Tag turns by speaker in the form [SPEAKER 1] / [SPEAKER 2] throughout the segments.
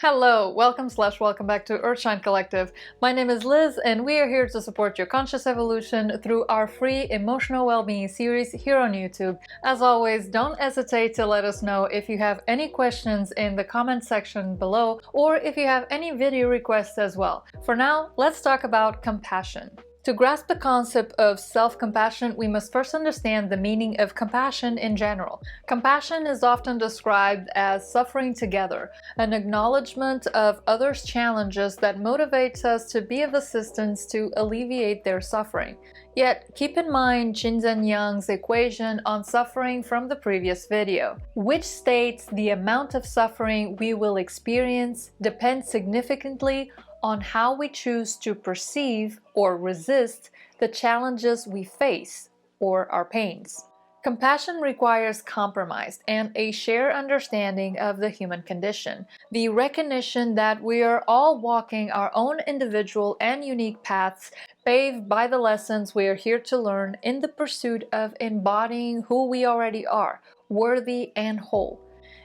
[SPEAKER 1] Hello, welcome back to Earthshine Collective. My name is Liz and we are here to support your conscious evolution through our free emotional well-being series here on YouTube. As always, don't hesitate to let us know if you have any questions in the comment section below or if you have any video requests as well. For now, let's talk about compassion. To grasp the concept of self-compassion, we must first understand the meaning of compassion in general. Compassion is often described as suffering together, an acknowledgement of others' challenges that motivates us to be of assistance to alleviate their suffering. Yet, keep in mind Yin and Yang's equation on suffering from the previous video, which states the amount of suffering we will experience depends significantly on how we choose to perceive or resist the challenges we face or our pains. Compassion requires compromise and a shared understanding of the human condition, the recognition that we are all walking our own individual and unique paths paved by the lessons we are here to learn in the pursuit of embodying who we already are, worthy and whole.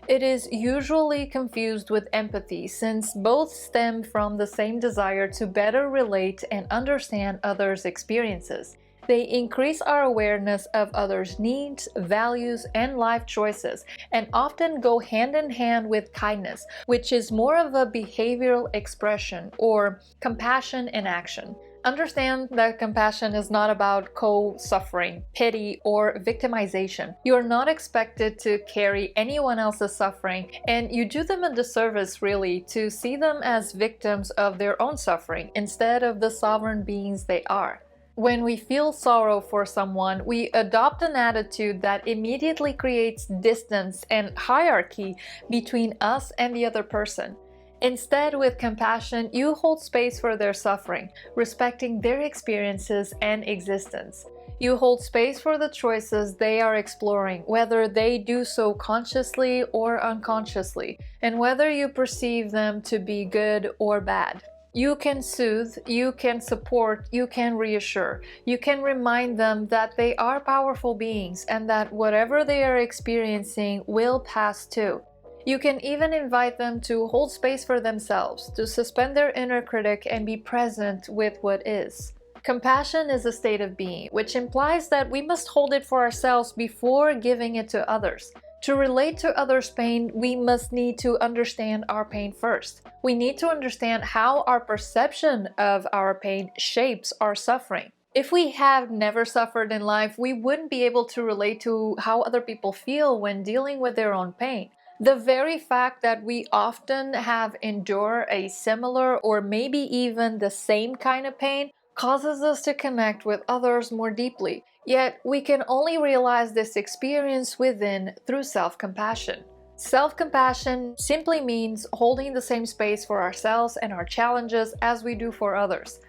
[SPEAKER 1] It is usually confused with empathy since both stem from the same desire to better relate and understand others' experiences. They increase our awareness of others' needs, values, and life choices, and often go hand in hand with kindness, which is more of a behavioral expression or compassion in action. Understand that compassion is not about co-suffering, pity, or victimization. You are not expected to carry anyone else's suffering, and you do them a disservice really to see them as victims of their own suffering instead of the sovereign beings they are. When we feel sorrow for someone, we adopt an attitude that immediately creates distance and hierarchy between us and the other person. Instead, with compassion, you hold space for their suffering, respecting their experiences and existence. You hold space for the choices they are exploring, whether they do so consciously or unconsciously, and whether you perceive them to be good or bad. You can soothe, you can support, you can reassure. You can remind them that they are powerful beings and that whatever they are experiencing will pass too. You can even invite them to hold space for themselves, to suspend their inner critic and be present with what is. Compassion is a state of being, which implies that we must hold it for ourselves before giving it to others. To relate to others' pain, we must need to understand our pain first. We need to understand how our perception of our pain shapes our suffering. If we have never suffered in life, we wouldn't be able to relate to how other people feel when dealing with their own pain. The very fact that we often have endured a similar or maybe even the same kind of pain causes us to connect with others more deeply. Yet we can only realize this experience within through self-compassion. Self-compassion simply means holding the same space for ourselves and our challenges as we do for others.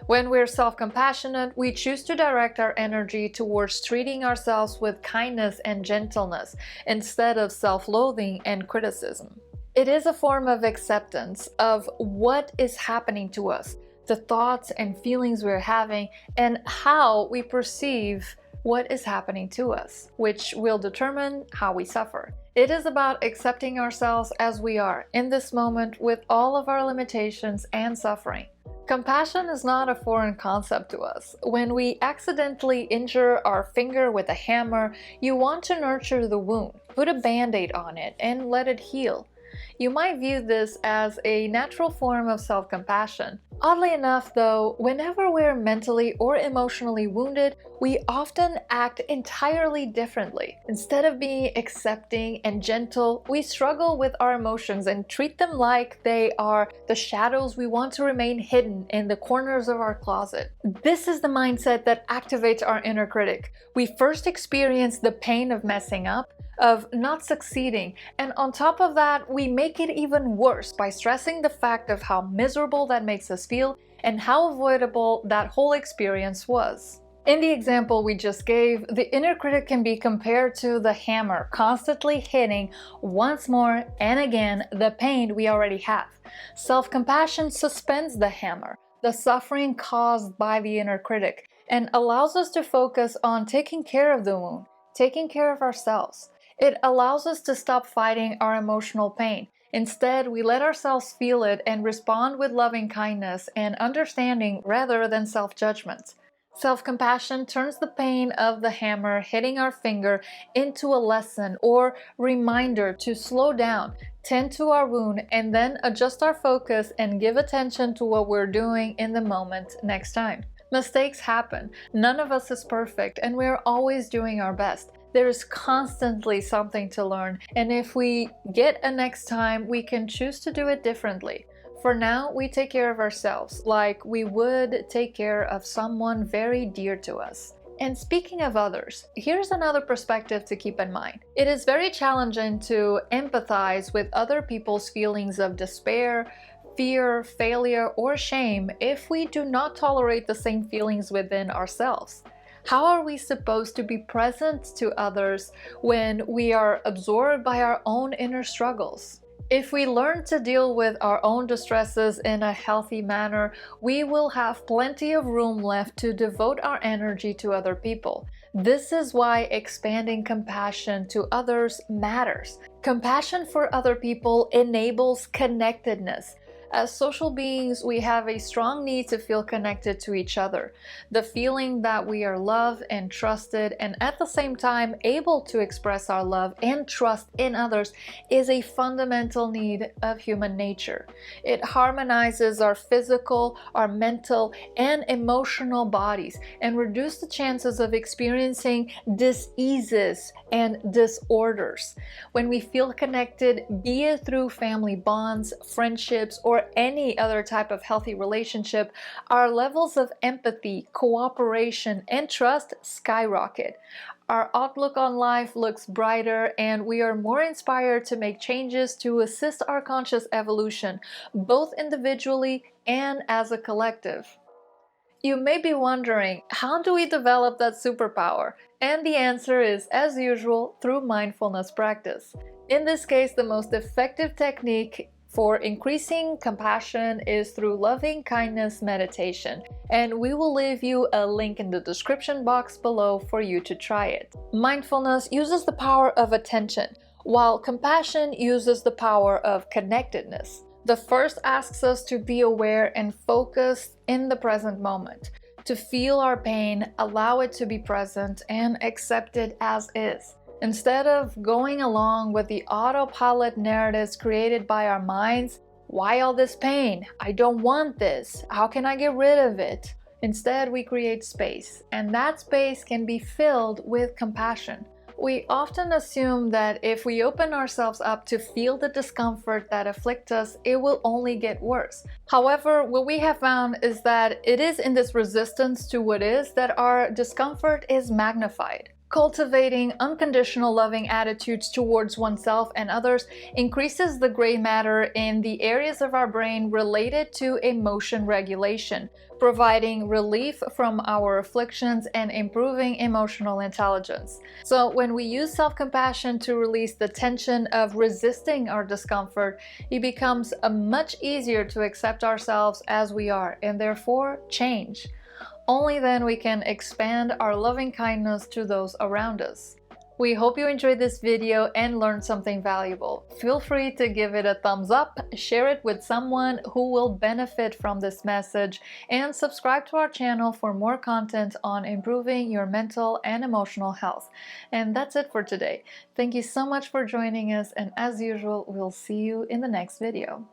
[SPEAKER 1] When we're self-compassionate, we choose to direct our energy towards treating ourselves with kindness and gentleness instead of self-loathing and criticism. It is a form of acceptance of what is happening to us, the thoughts and feelings we're having, and how we perceive what is happening to us, which will determine how we suffer. It is about accepting ourselves as we are in this moment with all of our limitations and suffering. Compassion is not a foreign concept to us. When we accidentally injure our finger with a hammer, you want to nurture the wound, put a band-aid on it, and let it heal. You might view this as a natural form of self-compassion. Oddly enough, though, whenever we're mentally or emotionally wounded, we often act entirely differently. Instead of being accepting and gentle, we struggle with our emotions and treat them like they are the shadows we want to remain hidden in the corners of our closet. This is the mindset that activates our inner critic. We first experience the pain of messing up, of not succeeding, and on top of that, we make it even worse by stressing the fact of how miserable that makes us feel and how avoidable that whole experience was. In the example we just gave, the inner critic can be compared to the hammer constantly hitting once more and again the pain we already have. Self-compassion suspends the hammer, the suffering caused by the inner critic, and allows us to focus on taking care of the wound, taking care of ourselves. It allows us to stop fighting our emotional pain Instead, we let ourselves feel it and respond with loving kindness and understanding rather than self-judgment. Self-compassion turns the pain of the hammer hitting our finger into a lesson or reminder to slow down, tend to our wound, and then adjust our focus and give attention to what we're doing in the moment next time. Mistakes happen. None of us is perfect, and we're always doing our best. There is constantly something to learn, and if we get a next time, we can choose to do it differently. For now, we take care of ourselves like we would take care of someone very dear to us. And speaking of others, here's another perspective to keep in mind. It is very challenging to empathize with other people's feelings of despair, fear, failure, or shame if we do not tolerate the same feelings within ourselves. How are we supposed to be present to others when we are absorbed by our own inner struggles? If we learn to deal with our own distresses in a healthy manner, we will have plenty of room left to devote our energy to other people. This is why expanding compassion to others matters. Compassion for other people enables connectedness. As social beings, we have a strong need to feel connected to each other. The feeling that we are loved and trusted, and at the same time able to express our love and trust in others, is a fundamental need of human nature. It harmonizes our physical, our mental, and emotional bodies and reduces the chances of experiencing diseases and disorders. When we feel connected, be it through family bonds, friendships, or any other type of healthy relationship, our levels of empathy, cooperation, and trust skyrocket. Our outlook on life looks brighter, and we are more inspired to make changes to assist our conscious evolution, both individually and as a collective. You may be wondering, how do we develop that superpower? And the answer is, as usual, through mindfulness practice. In this case, the most effective technique for increasing compassion is through loving kindness meditation, and we will leave you a link in the description box below for you to try it. Mindfulness uses the power of attention, while compassion uses the power of connectedness. The first asks us to be aware and focused in the present moment, to feel our pain, allow it to be present, and accept it as is. Instead of going along with the autopilot narratives created by our minds, why all this pain? I don't want this. How can I get rid of it? Instead, we create space, and that space can be filled with compassion. We often assume that if we open ourselves up to feel the discomfort that afflicts us, it will only get worse. However, what we have found is that it is in this resistance to what is that our discomfort is magnified. Cultivating unconditional loving attitudes towards oneself and others increases the gray matter in the areas of our brain related to emotion regulation, providing relief from our afflictions and improving emotional intelligence. So when we use self-compassion to release the tension of resisting our discomfort, it becomes much easier to accept ourselves as we are and therefore change. Only then we can expand our loving kindness to those around us. We hope you enjoyed this video and learned something valuable. Feel free to give it a thumbs up, share it with someone who will benefit from this message, and subscribe to our channel for more content on improving your mental and emotional health. And that's it for today. Thank you so much for joining us, and as usual, we'll see you in the next video.